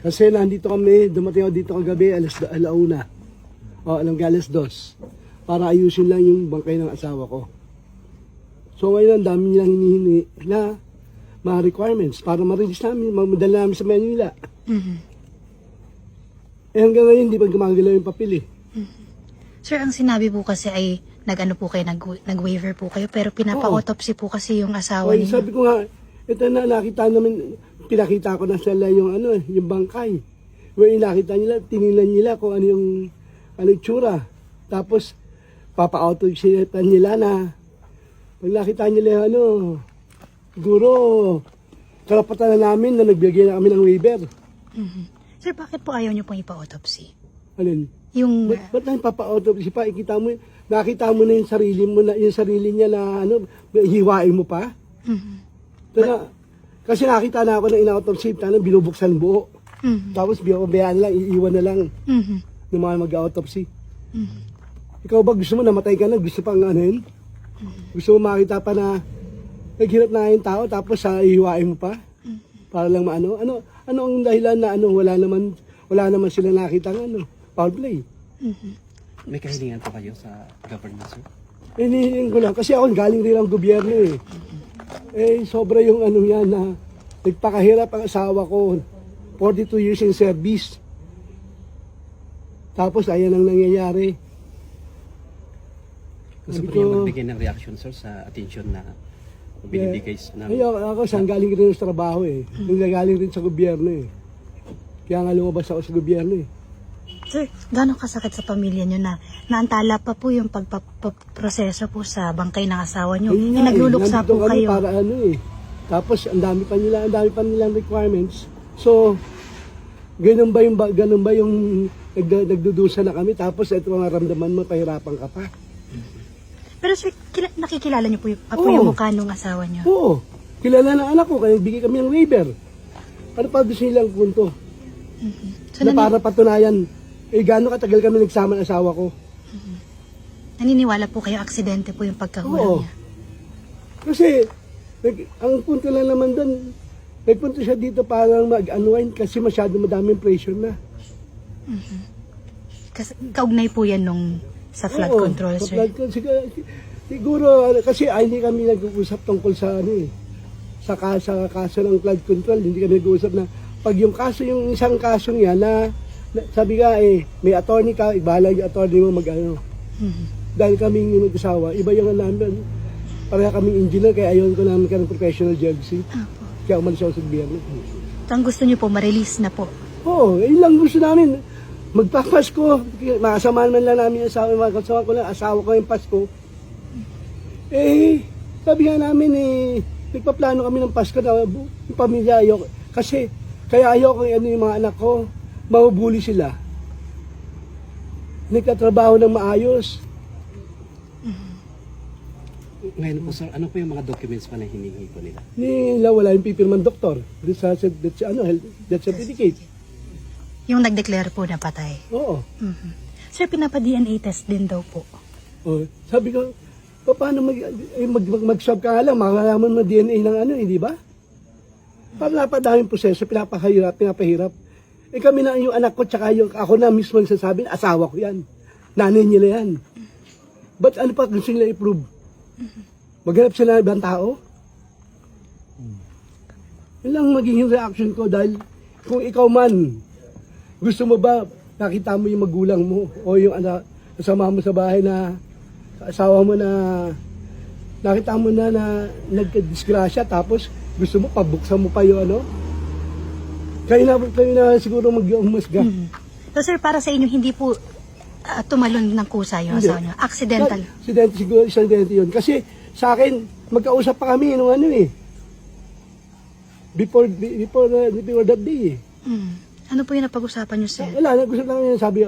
Kasi nandito kami, dumating ako dito kagabi, alauna. O, alas 2. Para ayusin lang yung bangkay ng asawa ko. So ngayon, ang dami nilang hinihingi na mga requirements para ma-release namin, mamadala namin sa Manila. Eh hanggang ngayon, hindi pa gumagalaw yung papel eh. Sir, ang sinabi po kasi ay nag-ano po kayo, nag-waiver po kayo, pero pinapa-autopsy po kasi yung asawa Okay, ninyo. sabi ko nga, ito na nakita namin, pinakita ko na sila yung yung bangkay. Where nakita nila, tinignan nila kung ano yung itsura. Tapos papa-autopsy nila na pag nakita nila siguro karapatan na namin na nagbigay na kami ng waiver. Sir, bakit po ayaw niyo pong ipa-autopsy? Alin? Yung, Ba't na papa-autopsy pa? Nakita mo na yung sarili mo na yung sarili niya na hiwain mo pa? Kasi nakita na ako ng in-autopsy, binubuksan buo. Tapos bayaan lang, iiwan na lang ng mga mag-autopsy. Ikaw ba gusto mo namatay ka na? Gusto pang yun? Gusto mo makita pa na naghirap na yung tao tapos ihiwain mo pa? Para lang maano? Ano ang dahilan na wala naman sila nakita ng foul play? May kahilingan po kayo sa government, sir? Hinihiling ko lang kasi ako galing rin ang gobyerno eh. Eh sobra yung yan na nagpakahirap ang asawa ko. 42 years in service. Tapos ayan ang nangyayari. Gusto po niyo magbigay ng reaction, sir, sa attention na binibigay namin? Ako saan galing rin sa trabaho eh. Galing rin sa gobyerno eh. Kaya nga lumabas ako sa gobyerno eh. sir, gano'ng kasakit sa pamilya niyo na naantala pa po yung pagpaproseso po sa bangkay ng asawa niyo? Ayun nga Nagluluksa nandito po kami kayo. para eh. Tapos ang dami pa nilang requirements. So, ganun ba yung nagdudusa na kami tapos ito ang ramdaman mo, pahirapan ka pa. Pero sir, nakikilala niyo po yung, Oo. yung mukha ng asawa niyo? Oo, kilala ng anak ko, kaya bigay kami ng waiver. Ano pa gusto nilang punto? So, Na para patunayan, gaano katagal kami nagsama ng asawa ko. naniniwala po kayo aksidente po yung pagkahulog Oo. niya? Kasi, ang punto lang naman doon, nagpunta siya dito para mag-unwind kasi masyado madaming pressure na. Kasi kaugnay po yan nung sa flood Oo, control, sa sir. flood control. Siguro, kasi hindi kami nag-uusap tungkol sa sa kaso ng flood control. Hindi kami nag-uusap na pag yung isang kaso niya na sabi ka may attorney ka, ibahala yung attorney mo Dahil kaming mag-asawa, iba yung namin. Pareha kaming engineer, kaya ayaw ko namin ka ng professional jealousy. Kaya umalis ako sa gobyerno. So, ang gusto niyo po, ma-release na po. Oo, yun lang gusto namin. Magpapasko, makasamahan man lang namin yung asawa, makasama ko lang, asawa ko yung Pasko. Sabi nga namin nagpaplano kami ng Pasko na yung pamilya ayoko. Kasi, kaya ayoko yung mga anak ko, mahubuli sila. Nagkatrabaho ng maayos. Ngayon po, sir, ano po yung mga documents pa na hiningi po nila? Nila wala yung pipirman doktor. Death certificate. Yung nag-declare po na patay. Oo. Sir, pinapa-DNA test din daw po. Oh, sabi ko, paano mag-swab ka nga lang, makakalaman mo DNA ng di ba? Para napadaming proseso, pinapahirap. Kami na yung anak ko, tsaka ako na mismo nagsasabi, asawa ko yan. Nanay nila yan. Ba't ano pa gusto nila i-prove? Maghanap sila ng ibang tao? Yun lang magiging reaction ko dahil kung ikaw man, gusto mo ba nakita mo yung magulang mo o yung kasama mo sa bahay na asawa mo na nakita mo na nagka-disgrasya tapos gusto mo pabuksan mo pa yung kayo na siguro mag-umusga. So sir, para sa inyo, hindi po tumalon ng kusa yung asawa niyo? Accidental? Accident, siguro isang dente yun. Kasi sa akin, magkausap pa kami nung before that day Ano po yung napag-usapan niyo, sir? Wala, nag-usap lang yun. Sabi,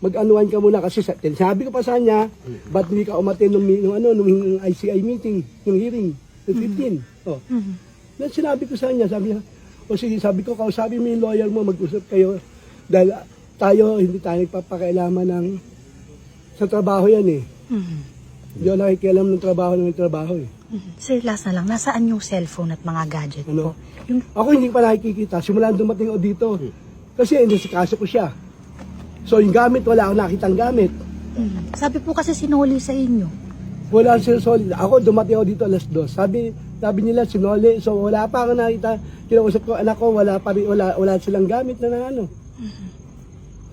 mag-anuan ka muna kasi sabi ko pa sa kanya, ba't hindi ka umaten nung ICI meeting, yung hearing, yung 15. Sinabi ko sa kanya, sabi niya, sige, sabi ko, kausapin mo yung lawyer mo, mag-usap kayo. Dahil hindi tayo nagpapakailaman sa trabaho yan Hindi ako nakikialam ng trabaho Sir, last na lang, nasaan yung cellphone at mga gadget po? Ako hindi pa nakikita, simula dumating ako dito. Kasi inasikaso ko siya. So yung gamit, wala akong nakitang gamit. Sabi po kasi sinuli sa inyo. Wala siya solid. Ako, dumating ako dito alas 2. Sabi nila, sinoli. So wala pa ako nakita. Kinausap ko, anak ko, wala silang gamit na ano.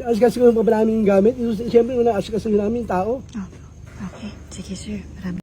Asikaso ko pa namin yung gamit. Siyempre, asikaso namin yung tao. Okay. Sige, sir. Maraming